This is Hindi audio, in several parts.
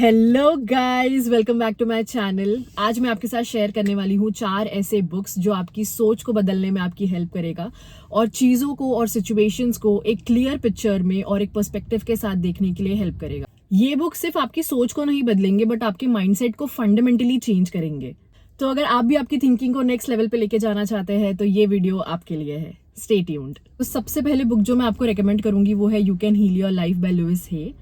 Hello guys, welcome back to my channel. आज मैं आपके साथ शेयर करने वाली हूँ 4 ऐसे बुक्स जो आपकी सोच को बदलने में आपकी हेल्प करेगा और चीज़ों को और सिचुएशंस को एक क्लियर पिक्चर में और एक पर्सपेक्टिव के साथ देखने के लिए हेल्प करेगा। ये बुक सिर्फ आपकी सोच को नहीं बदलेंगे बट आपके माइंडसेट को फंडामेंटली चेंज करेंगे। तो अगर आप भी आपकी थिंकिंग को नेक्स्ट लेवल पे लेके जाना चाहते हैं तो ये वीडियो आपके लिए है। Stay tuned. तो सबसे पहले बुक जो मैं आपको रेकमेंड करूंगी वो है you can heal your life by Louise Hay.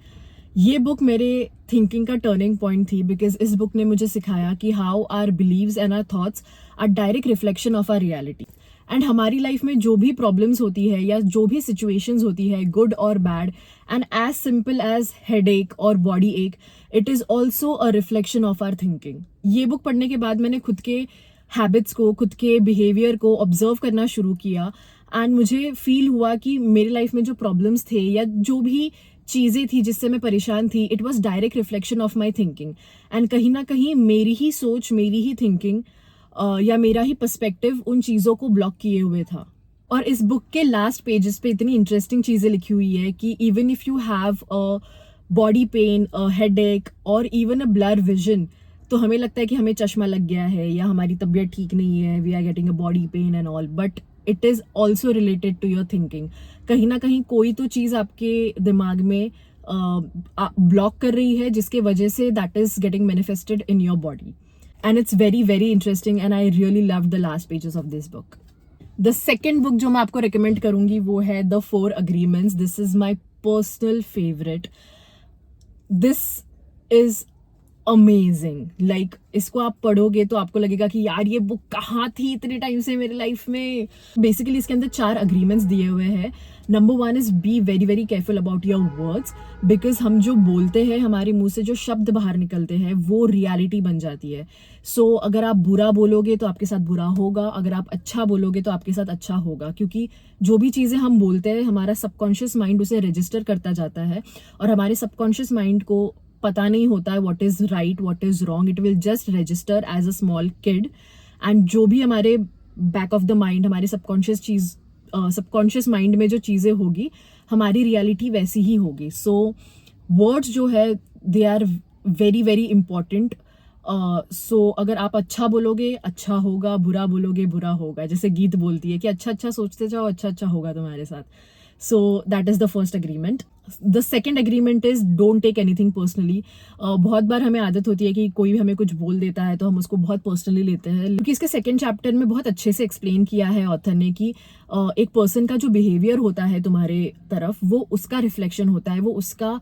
ये बुक मेरे थिंकिंग का टर्निंग पॉइंट थी बिकॉज इस बुक ने मुझे सिखाया कि how our beliefs and our thoughts are direct reflection of our reality. And हमारी लाइफ में जो भी प्रॉब्लम्स होती है या जो भी सिचुएशंस होती है, गुड और bad, and as simple as headache और body ache, it is also a reflection of our thinking. ये बुक पढ़ने के बाद मैंने खुद के हैबिट्स को, खुद के बिहेवियर को ऑब्जर्व करना शुरू किया एंड मुझे फील हुआ कि मेरी लाइफ में जो प्रॉब्लम्स थे या जो भी चीज़ें थी जिससे मैं परेशान थी, it was direct reflection of my thinking. And कहीं ना कहीं मेरी ही सोच, मेरी ही थिंकिंग या मेरा ही पर्सपेक्टिव उन चीज़ों को ब्लॉक किए हुए था। और इस बुक के लास्ट पेजेस पे इतनी इंटरेस्टिंग चीज़ें लिखी हुई है कि even if you have a body pen, a headache और इवन अ ब्लर विजन, तो हमें लगता है कि हमें चश्मा लग गया है या हमारी तबीयत ठीक नहीं है, we are getting a body pain and all, but it is also related to your thinking. कहीं ना कहीं कोई तो चीज़ आपके दिमाग में ब्लॉक कर रही है जिसके वजह say that is getting manifested in your body. And it's very very interesting and I really love the last pages of this book. The second book जो मैं आपको रिकमेंड करूंगी वो है the 4 agreements. This is my personal favourite. This is amazing. Like इसको आप पढ़ोगे तो आपको लगेगा कि यार ये बुक कहाँ थी इतने टाइम से मेरी लाइफ में। बेसिकली इसके अंदर 4 अग्रीमेंट्स दिए हुए हैं। Number 1 is be very very careful about your words, because हम जो बोलते हैं, हमारे मुंह से जो शब्द बाहर निकलते हैं वो रियलिटी बन जाती है। सो अगर आप बुरा बोलोगे तो आपके साथ बुरा होगा, अगर आप अच्छा बोलोगे तो आपके साथ अच्छा होगा, क्योंकि जो भी चीज़ें हम बोलते हैं हमारा सबकॉन्शियस माइंड उसे रजिस्टर करता जाता है और हमारे सबकॉन्शियस माइंड को पता नहीं होता है what is right, what is wrong. It will just register as a small kid and जो भी हमारे बैक ऑफ द माइंड, हमारे सबकॉन्शियस माइंड में जो चीज़ें होगी हमारी रियलिटी वैसी ही होगी। सो वर्ड्स जो है they are very very important. So अगर आप अच्छा बोलोगे अच्छा होगा, बुरा बोलोगे बुरा होगा। जैसे गीत बोलती है कि अच्छा अच्छा सोचते जाओ, अच्छा अच्छा होगा तुम्हारे साथ। So that is the first agreement. The second agreement is don't take anything personally. बहुत बार हमें आदत होती है कि कोई भी हमें कुछ बोल देता है तो हम उसको बहुत पर्सनली लेते हैं, क्योंकि इसके सेकेंड चैप्टर में बहुत अच्छे से एक्सप्लेन किया है ऑथर ने कि एक पर्सन का जो बिहेवियर होता है तुम्हारे तरफ वो उसका रिफ्लेक्शन होता है, वो उसका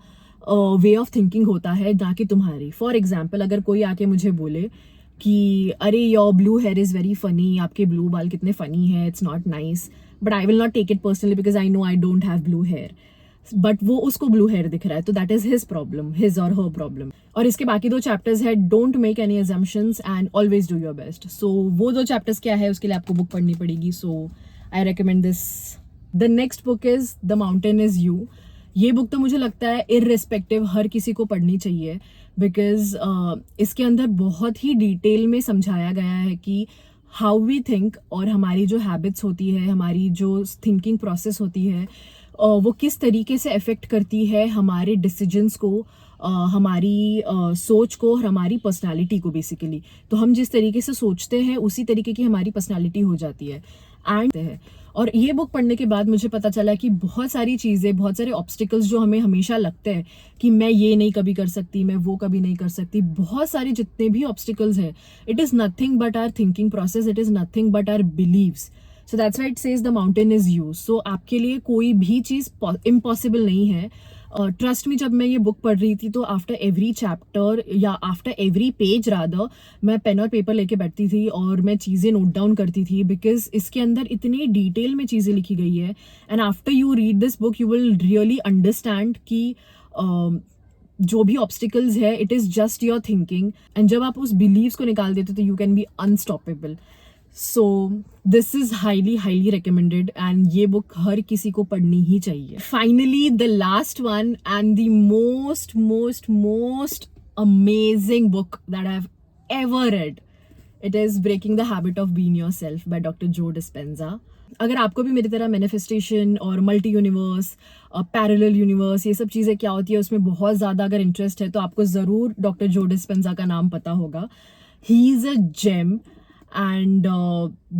वे ऑफ थिंकिंग होता है, ना कि तुम्हारी। फॉर एग्जाम्पल अगर कोई आके मुझे बोले कि अरे your blue hair is very funny, आपके ब्लू बाल कितने फनी है, it's not nice, but I will not take it personally because I know I don't have blue hair, but वो उसको ब्लू हेयर दिख रहा है तो that is his problem, his और हर प्रॉब्लम। और इसके बाकी 2 चैप्टर्स है don't make any assumptions and always do your best. So वो 2 चैप्टर्स क्या है उसके लिए आपको बुक पढ़नी पड़ेगी। So I recommend this. The next book is the mountain is you. ये बुक तो मुझे लगता है इररिस्पेक्टिव हर किसी को पढ़नी चाहिए बिकॉज इसके अंदर बहुत ही डिटेल में समझाया गया है कि हाउ वी थिंक और हमारी जो हैबिट्स होती है, हमारी जो थिंकिंग प्रोसेस होती है, वो किस तरीके से अफेक्ट करती है हमारे डिसीजंस को, हमारी सोच को और हमारी पर्सनालिटी को बेसिकली। तो हम जिस तरीके से सोचते हैं उसी तरीके की हमारी पर्सनालिटी हो जाती है। एंड और ये बुक पढ़ने के बाद मुझे पता चला कि बहुत सारी चीज़ें, बहुत सारे ऑब्स्टिकल्स जो हमें हमेशा लगते हैं कि मैं ये नहीं कभी कर सकती, मैं वो कभी नहीं कर सकती, बहुत सारे जितने भी ऑब्स्टिकल्स हैं, it is nothing but our thinking process, it is nothing but our beliefs. So that's why it says the mountain is you. So आपके लिए कोई भी चीज़ इम्पॉसिबल नहीं है। ट्रस्ट में जब मैं ये बुक पढ़ रही थी तो आफ्टर एवरी चैप्टर या आफ्टर एवरी पेज रादर मैं पेन और पेपर लेके बैठती थी और मैं चीज़ें नोट डाउन करती थी बिकॉज इसके अंदर इतनी डिटेल में चीज़ें लिखी गई है। And after you read this book you will really understand कि जो भी ऑब्स्टिकल्स है it is just your thinking, and जब आप उस बिलीव्स को निकाल देते तो you can be unstoppable. So this is highly highly recommended and ये बुक हर किसी को पढ़नी ही चाहिए। Finally the last one and the most most most amazing book that I have ever read, it is Breaking the Habit of Being Yourself by Dr. Joe Dispenza. अगर आपको भी मेरी तरह मैनिफेस्टेशन और मल्टी यूनिवर्स, पैरेलल यूनिवर्स, ये सब चीज़ें क्या होती है उसमें बहुत ज़्यादा अगर इंटरेस्ट है तो आपको ज़रूर डॉक्टर जो डिस्पेंजा का नाम पता होगा. He is a gem. And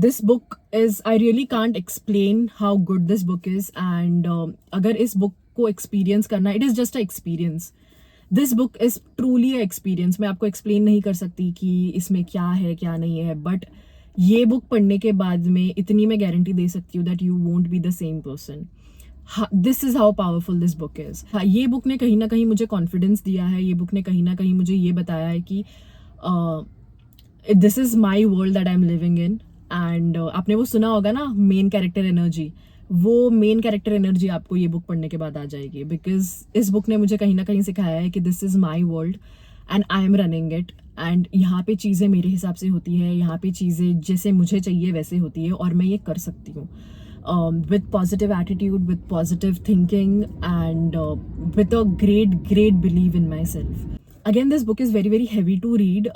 this book is, I really can't explain how good this book is. And अगर इस book को experience करना, it is just a experience. This book is truly a experience. मैं आपको explain नहीं कर सकती कि इसमें क्या है क्या नहीं है, but ये book पढ़ने के बाद में इतनी मैं guarantee दे सकती हूँ that you won't be the same person. This is how powerful this book is. ये बुक ने कहीं ना कहीं मुझे कॉन्फिडेंस दिया है. ये बुक ने कहीं ना कहीं मुझे ये बताया है कि this is my world that I am living in. And आपने वो सुना होगा ना, मेन कैरेक्टर एनर्जी. वो मेन कैरेक्टर एनर्जी आपको ये बुक पढ़ने के बाद आ जाएगी, बिकॉज इस बुक ने मुझे कहीं ना कहीं सिखाया है कि this is my world and I am running it. And यहाँ पे चीज़ें मेरे हिसाब से होती है, यहाँ पे चीज़ें जैसे मुझे चाहिए वैसे होती है, और मैं ये कर सकती हूँ with positive attitude, with positive thinking, and with a great belief in myself. Again, this book is very heavy to read.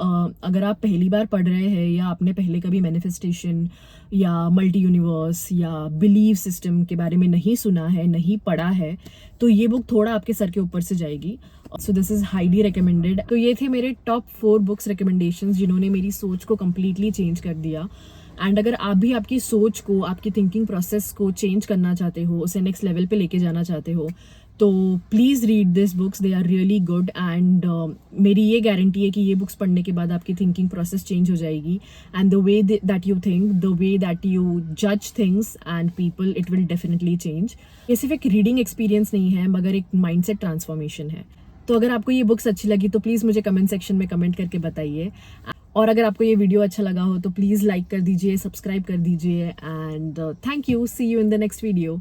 अगर आप पहली बार पढ़ रहे हैं या आपने पहले कभी मैनिफेस्टेशन या मल्टी यूनिवर्स या बिलीव सिस्टम के बारे में नहीं सुना है, नहीं पढ़ा है, तो ये बुक थोड़ा आपके सर के ऊपर से जाएगी. So this is highly recommended. तो ये थे मेरे टॉप 4 बुक्स रिकमेंडेशंस जिन्होंने मेरी सोच को कम्प्लीटली चेंज कर दिया. एंड अगर आप भी आपकी सोच को, आपकी थिंकिंग प्रोसेस को चेंज करना चाहते हो, उसे नेक्स्ट लेवल पे लेके जाना चाहते हो, तो please read this books. They are really good. And मेरी ये गारंटी है कि ये बुक्स पढ़ने के बाद आपकी थिंकिंग प्रोसेस चेंज हो जाएगी. And the way that you think, the way that you जज things and people, it will definitely change. ये सिर्फ एक रीडिंग एक्सपीरियंस नहीं है, मगर एक माइंडसेट ट्रांसफॉर्मेशन है. तो अगर आपको ये बुक्स अच्छी लगी तो प्लीज़ मुझे कमेंट सेक्शन में कमेंट करके बताइए. और अगर आपको ये वीडियो अच्छा लगा हो तो प्लीज़ लाइक कर दीजिए, सब्सक्राइब कर दीजिए. And thank you. See you in the next video.